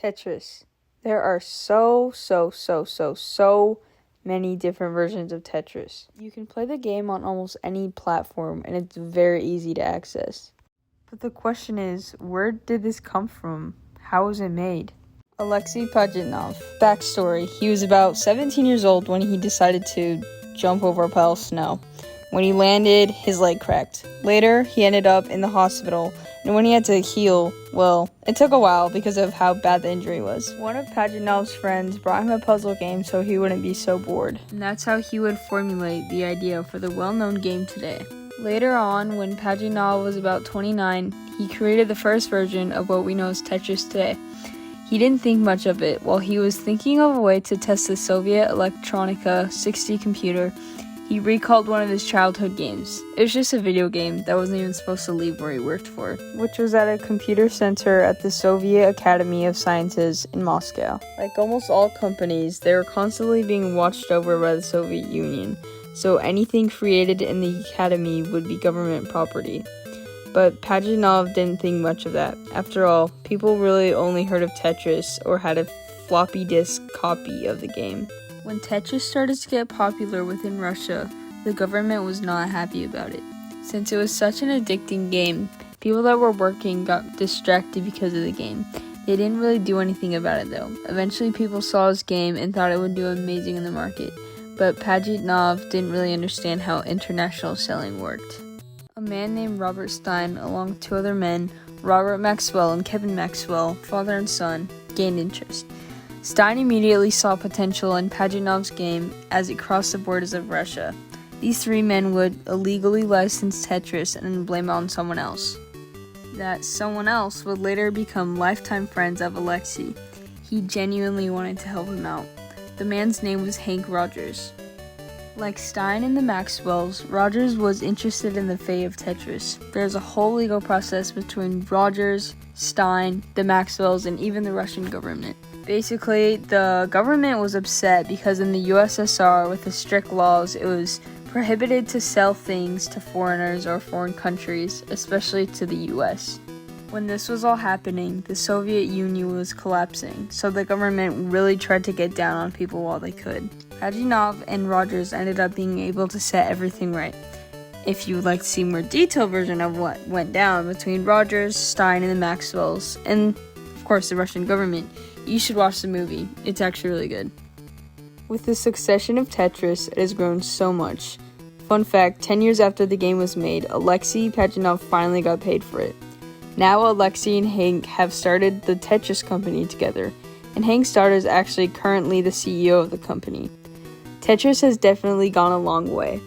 Tetris. There are so many different versions of Tetris. You can play the game on almost any platform, and it's very easy to access. But the question is, where did this come from? How was it made? Alexei Pajitnov. Backstory: he was about 17 years old when he decided to jump over a pile of snow. When he landed, his leg cracked. Later, he ended up in the hospital, and when he had to heal, well, it took a while because of how bad the injury was. One of Pajitnov's friends brought him a puzzle game so he wouldn't be so bored, and that's how he would formulate the idea for the well-known game today. Later on, when Pajitnov was about 29, he created the first version of what we know as Tetris today. He didn't think much of it. While he was thinking of a way to test the Soviet Electronica 60 computer, he recalled one of his childhood games. It was just a video game that wasn't even supposed to leave where he worked for, which was at a computer center at the Soviet Academy of Sciences in Moscow. Like almost all companies, they were constantly being watched over by the Soviet Union, so anything created in the academy would be government property. But Pajitnov didn't think much of that. After all, people really only heard of Tetris or had a floppy disk copy of the game. When Tetris started to get popular within Russia, the government was not happy about it. Since it was such an addicting game, people that were working got distracted because of the game. They didn't really do anything about it though. Eventually people saw his game and thought it would do amazing in the market, but Pajitnov didn't really understand how international selling worked. A man named Robert Stein, along with two other men, Robert Maxwell and Kevin Maxwell, father and son, gained interest. Stein immediately saw potential in Pajitnov's game as it crossed the borders of Russia. These three men would illegally license Tetris and then blame it on someone else. That someone else would later become lifetime friends of Alexei. He genuinely wanted to help him out. The man's name was Hank Rogers. Like Stein and the Maxwells, Rogers was interested in the fate of Tetris. There's a whole legal process between Rogers, Stein, the Maxwells, and even the Russian government. Basically, the government was upset because in the USSR, with the strict laws, it was prohibited to sell things to foreigners or foreign countries, especially to the US. When this was all happening, the Soviet Union was collapsing, so the government really tried to get down on people while they could. Pajitnov and Rogers ended up being able to set everything right. If you would like to see a more detailed version of what went down between Rogers, Stein, and the Maxwells, and of course the Russian government, you should watch the movie. It's actually really good. With the succession of Tetris, it has grown so much. Fun fact, 10 years after the game was made, Alexei Pajitnov finally got paid for it. Now Alexei and Hank have started the Tetris company together, and Hank's daughter is actually currently the CEO of the company. Tetris has definitely gone a long way.